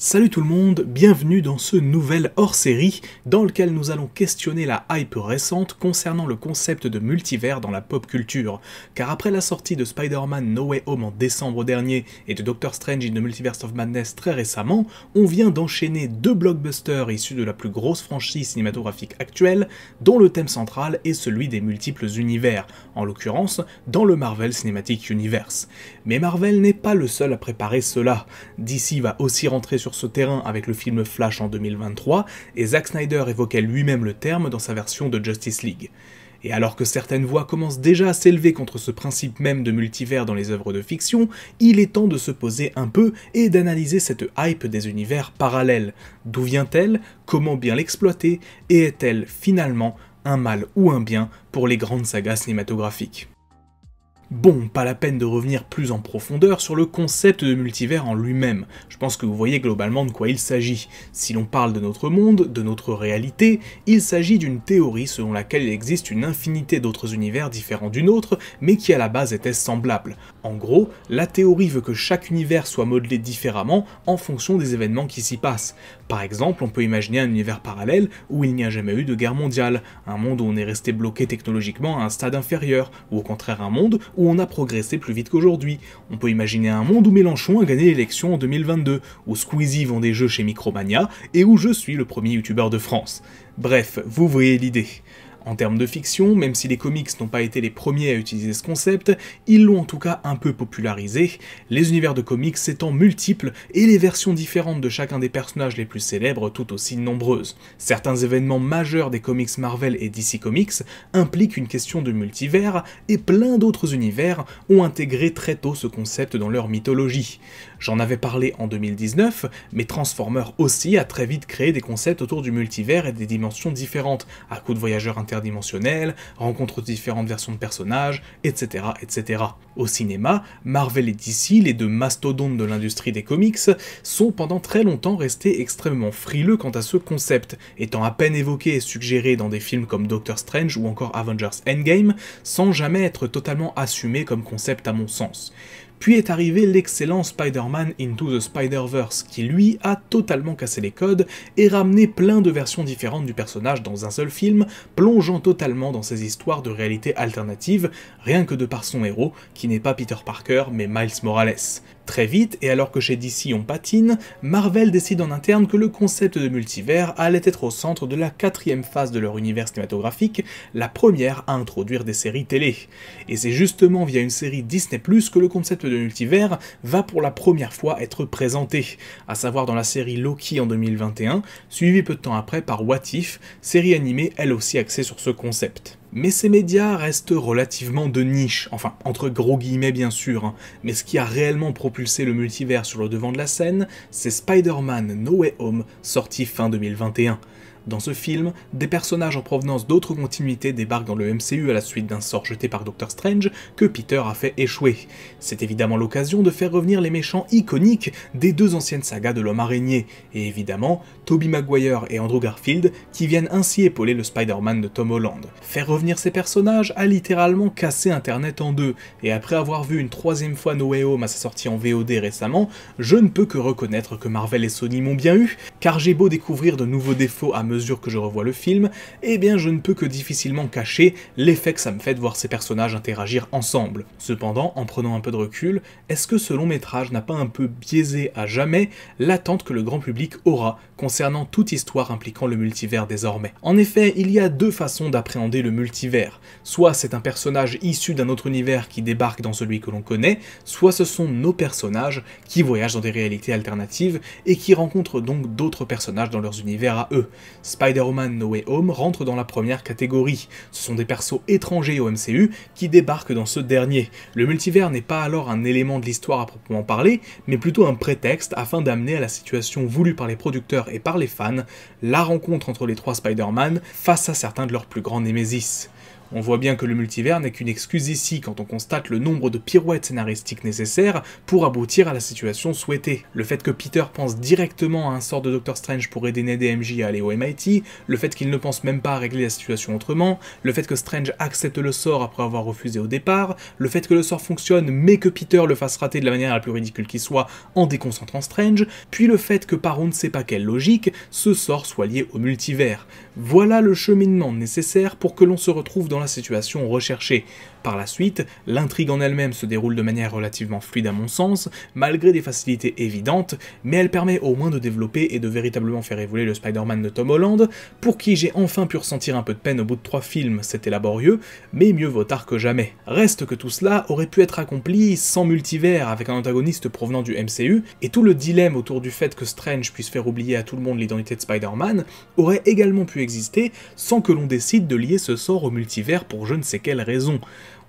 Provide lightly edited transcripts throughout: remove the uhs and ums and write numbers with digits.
Salut tout le monde, bienvenue dans ce nouvel hors-série dans lequel nous allons questionner la hype récente concernant le concept de multivers dans la pop culture. Car après la sortie de Spider-Man No Way Home en décembre dernier et de Doctor Strange in the Multiverse of Madness très récemment, on vient d'enchaîner deux blockbusters issus de la plus grosse franchise cinématographique actuelle, dont le thème central est celui des multiples univers, en l'occurrence dans le Marvel Cinematic Universe. Mais Marvel n'est pas le seul à préparer cela. DC va aussi rentrer sur ce terrain avec le film Flash en 2023, et Zack Snyder évoquait lui-même le terme dans sa version de Justice League. Et alors que certaines voix commencent déjà à s'élever contre ce principe même de multivers dans les œuvres de fiction, il est temps de se poser un peu et d'analyser cette hype des univers parallèles. D'où vient-elle? Comment bien l'exploiter? Et est-elle finalement un mal ou un bien pour les grandes sagas cinématographiques? Bon, pas la peine de revenir plus en profondeur sur le concept de multivers en lui-même, je pense que vous voyez globalement de quoi il s'agit. Si l'on parle de notre monde, de notre réalité, il s'agit d'une théorie selon laquelle il existe une infinité d'autres univers différents du nôtre, mais qui à la base étaient semblables. En gros, la théorie veut que chaque univers soit modelé différemment en fonction des événements qui s'y passent. Par exemple, on peut imaginer un univers parallèle où il n'y a jamais eu de guerre mondiale, un monde où on est resté bloqué technologiquement à un stade inférieur, ou au contraire un monde où on a progressé plus vite qu'aujourd'hui. On peut imaginer un monde où Mélenchon a gagné l'élection en 2022, où Squeezie vend des jeux chez Micromania, et où je suis le premier youtubeur de France. Bref, vous voyez l'idée. En termes de fiction, même si les comics n'ont pas été les premiers à utiliser ce concept, ils l'ont en tout cas un peu popularisé, les univers de comics étant multiples et les versions différentes de chacun des personnages les plus célèbres tout aussi nombreuses. Certains événements majeurs des comics Marvel et DC Comics impliquent une question de multivers, et plein d'autres univers ont intégré très tôt ce concept dans leur mythologie. J'en avais parlé en 2019, mais Transformers aussi a très vite créé des concepts autour du multivers et des dimensions différentes, à coup de voyageurs interdimensionnels, rencontres de différentes versions de personnages, etc., etc. Au cinéma, Marvel et DC, les deux mastodontes de l'industrie des comics, sont pendant très longtemps restés extrêmement frileux quant à ce concept, étant à peine évoqué et suggéré dans des films comme Doctor Strange ou encore Avengers Endgame, sans jamais être totalement assumé comme concept à mon sens. Puis est arrivé l'excellent Spider-Man Into the Spider-Verse, qui lui a totalement cassé les codes et ramené plein de versions différentes du personnage dans un seul film, plongeant totalement dans ces histoires de réalité alternative, rien que de par son héros, qui n'est pas Peter Parker mais Miles Morales. Très vite, et alors que chez DC on patine, Marvel décide en interne que le concept de multivers allait être au centre de la quatrième phase de leur univers cinématographique, la première à introduire des séries télé. Et c'est justement via une série Disney+, que le concept de multivers va pour la première fois être présenté, à savoir dans la série Loki en 2021, suivi peu de temps après par What If, série animée elle aussi axée sur ce concept. Mais ces médias restent relativement de niche, enfin entre gros guillemets bien sûr, mais ce qui a réellement propulsé le multivers sur le devant de la scène, c'est Spider-Man No Way Home, sorti fin 2021. Dans ce film, des personnages en provenance d'autres continuités débarquent dans le MCU à la suite d'un sort jeté par Doctor Strange que Peter a fait échouer. C'est évidemment l'occasion de faire revenir les méchants iconiques des deux anciennes sagas de l'Homme Araignée, et évidemment Tobey Maguire et Andrew Garfield qui viennent ainsi épauler le Spider-Man de Tom Holland. Faire revenir ces personnages a littéralement cassé internet en deux, et après avoir vu une troisième fois No Way Home à sa sortie en VOD récemment, je ne peux que reconnaître que Marvel et Sony m'ont bien eu, car j'ai beau découvrir de nouveaux défauts à mesure que je revois le film, eh bien je ne peux que difficilement cacher l'effet que ça me fait de voir ces personnages interagir ensemble. Cependant, en prenant un peu de recul, est-ce que ce long métrage n'a pas un peu biaisé à jamais l'attente que le grand public aura concernant toute histoire impliquant le multivers désormais? En effet, il y a deux façons d'appréhender le multivers. Soit c'est un personnage issu d'un autre univers qui débarque dans celui que l'on connaît, soit ce sont nos personnages qui voyagent dans des réalités alternatives et qui rencontrent donc d'autres personnages dans leurs univers à eux. Spider-Man No Way Home rentre dans la première catégorie. Ce sont des persos étrangers au MCU qui débarquent dans ce dernier. Le multivers n'est pas alors un élément de l'histoire à proprement parler, mais plutôt un prétexte afin d'amener à la situation voulue par les producteurs et par les fans, la rencontre entre les trois Spider-Man face à certains de leurs plus grands némésis. On voit bien que le multivers n'est qu'une excuse ici quand on constate le nombre de pirouettes scénaristiques nécessaires pour aboutir à la situation souhaitée. Le fait que Peter pense directement à un sort de Doctor Strange pour aider Ned et MJ à aller au MIT, le fait qu'il ne pense même pas à régler la situation autrement, le fait que Strange accepte le sort après avoir refusé au départ, le fait que le sort fonctionne mais que Peter le fasse rater de la manière la plus ridicule qui soit en déconcentrant Strange, puis le fait que par on ne sait pas quelle logique, ce sort soit lié au multivers. Voilà le cheminement nécessaire pour que l'on se retrouve dans la situation recherchée. Par la suite, l'intrigue en elle-même se déroule de manière relativement fluide à mon sens, malgré des facilités évidentes, mais elle permet au moins de développer et de véritablement faire évoluer le Spider-Man de Tom Holland, pour qui j'ai enfin pu ressentir un peu de peine au bout de 3 films, c'était laborieux, mais mieux vaut tard que jamais. Reste que tout cela aurait pu être accompli sans multivers, avec un antagoniste provenant du MCU, et tout le dilemme autour du fait que Strange puisse faire oublier à tout le monde l'identité de Spider-Man aurait également pu exister sans que l'on décide de lier ce sort au multivers pour je ne sais quelle raison.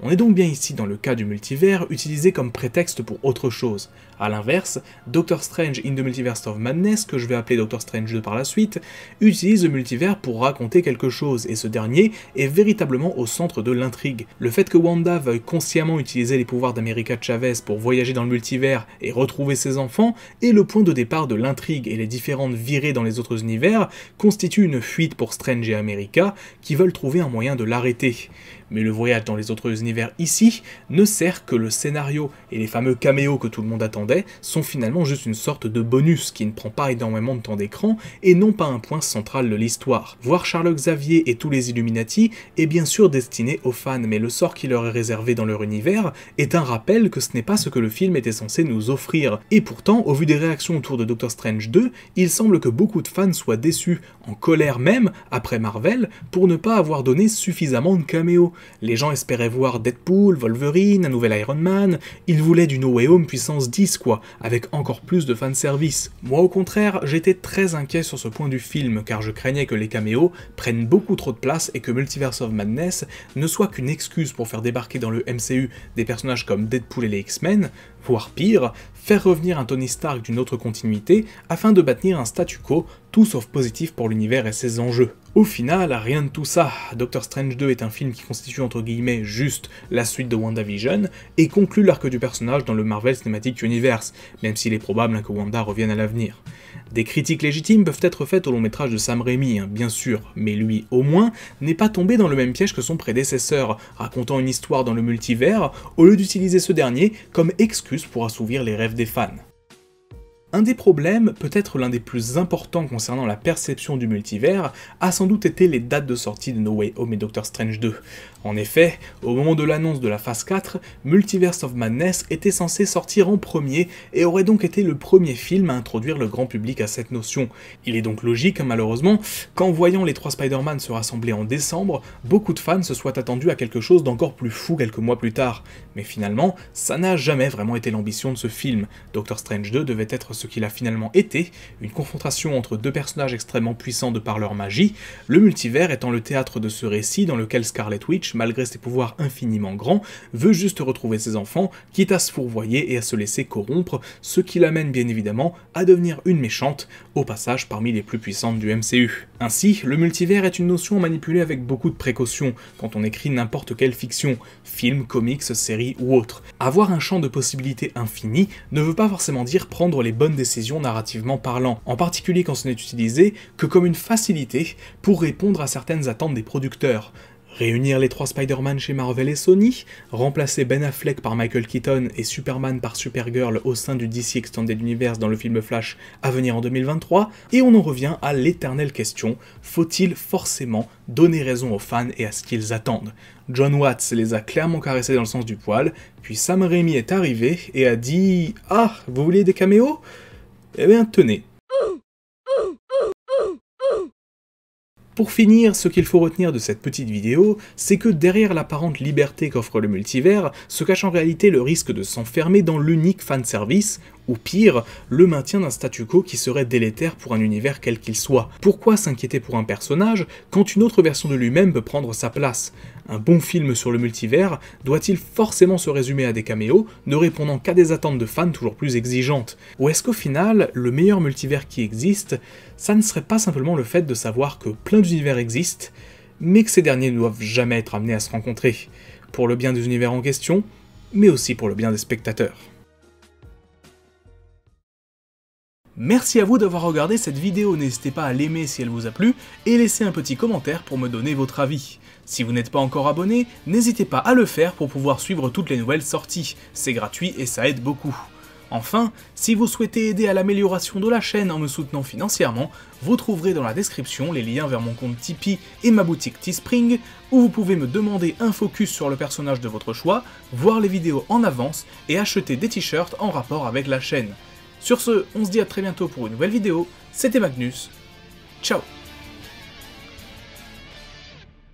On est donc bien ici dans le cas du multivers utilisé comme prétexte pour autre chose. A l'inverse, Doctor Strange in the Multiverse of Madness, que je vais appeler Doctor Strange 2 par la suite, utilise le multivers pour raconter quelque chose, et ce dernier est véritablement au centre de l'intrigue. Le fait que Wanda veuille consciemment utiliser les pouvoirs d'America Chavez pour voyager dans le multivers et retrouver ses enfants est le point de départ de l'intrigue, et les différentes virées dans les autres univers constituent une fuite pour Strange et America, qui veulent trouver un moyen de l'arrêter. Mais le voyage dans les autres univers ici ne sert que le scénario, et les fameux caméos que tout le monde attendait sont finalement juste une sorte de bonus qui ne prend pas énormément de temps d'écran et non pas un point central de l'histoire. Voir Charles Xavier et tous les Illuminati est bien sûr destiné aux fans, mais le sort qui leur est réservé dans leur univers est un rappel que ce n'est pas ce que le film était censé nous offrir. Et pourtant, au vu des réactions autour de Doctor Strange 2, il semble que beaucoup de fans soient déçus, en colère même, après Marvel, pour ne pas avoir donné suffisamment de caméos. Les gens espéraient voir Deadpool, Wolverine, un nouvel Iron Man, ils voulaient du No Way Home puissance 10 quoi, avec encore plus de fanservice. Moi au contraire, j'étais très inquiet sur ce point du film, car je craignais que les caméos prennent beaucoup trop de place et que Multiverse of Madness ne soit qu'une excuse pour faire débarquer dans le MCU des personnages comme Deadpool et les X-Men, voire pire, faire revenir un Tony Stark d'une autre continuité afin de bâtir un statu quo tout sauf positif pour l'univers et ses enjeux. Au final, rien de tout ça. Doctor Strange 2 est un film qui constitue entre guillemets juste la suite de WandaVision et conclut l'arc du personnage dans le Marvel Cinematic Universe, même s'il est probable que Wanda revienne à l'avenir. Des critiques légitimes peuvent être faites au long métrage de Sam Raimi, bien sûr, mais lui, au moins, n'est pas tombé dans le même piège que son prédécesseur, racontant une histoire dans le multivers, au lieu d'utiliser ce dernier comme excuse pour assouvir les rêves des fans. Un des problèmes, peut-être l'un des plus importants concernant la perception du multivers, a sans doute été les dates de sortie de No Way Home et Doctor Strange 2. En effet, au moment de l'annonce de la phase 4, Multiverse of Madness était censé sortir en premier et aurait donc été le premier film à introduire le grand public à cette notion. Il est donc logique, malheureusement, qu'en voyant les 3 Spider-Man se rassembler en décembre, beaucoup de fans se soient attendus à quelque chose d'encore plus fou quelques mois plus tard. Mais finalement, ça n'a jamais vraiment été l'ambition de ce film. Doctor Strange 2 devait être ce qu'il a finalement été, une confrontation entre 2 personnages extrêmement puissants de par leur magie, le multivers étant le théâtre de ce récit dans lequel Scarlet Witch, malgré ses pouvoirs infiniment grands, veut juste retrouver ses enfants, quitte à se fourvoyer et à se laisser corrompre, ce qui l'amène bien évidemment à devenir une méchante, au passage parmi les plus puissantes du MCU. Ainsi, le multivers est une notion manipulée avec beaucoup de précautions quand on écrit n'importe quelle fiction, film, comics, série ou autre. Avoir un champ de possibilités infini ne veut pas forcément dire prendre les bonnes décisions narrativement parlant, en particulier quand ce n'est utilisé que comme une facilité pour répondre à certaines attentes des producteurs. Réunir les 3 Spider-Man chez Marvel et Sony, remplacer Ben Affleck par Michael Keaton et Superman par Supergirl au sein du DC Extended Universe dans le film Flash à venir en 2023, et on en revient à l'éternelle question, faut-il forcément donner raison aux fans et à ce qu'ils attendent? John Watts les a clairement caressés dans le sens du poil, puis Sam Raimi est arrivé et a dit « Ah, vous voulez des caméos? Eh bien tenez ». Pour finir, ce qu'il faut retenir de cette petite vidéo, c'est que derrière l'apparente liberté qu'offre le multivers, se cache en réalité le risque de s'enfermer dans l'unique fanservice, ou pire, le maintien d'un statu quo qui serait délétère pour un univers quel qu'il soit. Pourquoi s'inquiéter pour un personnage quand une autre version de lui-même peut prendre sa place? Un bon film sur le multivers doit-il forcément se résumer à des caméos, ne répondant qu'à des attentes de fans toujours plus exigeantes? Ou est-ce qu'au final, le meilleur multivers qui existe, ça ne serait pas simplement le fait de savoir que plein d'univers existent, mais que ces derniers ne doivent jamais être amenés à se rencontrer, pour le bien des univers en question, mais aussi pour le bien des spectateurs. Merci à vous d'avoir regardé cette vidéo, n'hésitez pas à l'aimer si elle vous a plu, et laisser un petit commentaire pour me donner votre avis. Si vous n'êtes pas encore abonné, n'hésitez pas à le faire pour pouvoir suivre toutes les nouvelles sorties, c'est gratuit et ça aide beaucoup. Enfin, si vous souhaitez aider à l'amélioration de la chaîne en me soutenant financièrement, vous trouverez dans la description les liens vers mon compte Tipeee et ma boutique Teespring, où vous pouvez me demander un focus sur le personnage de votre choix, voir les vidéos en avance et acheter des t-shirts en rapport avec la chaîne. Sur ce, on se dit à très bientôt pour une nouvelle vidéo, c'était Magnus, ciao.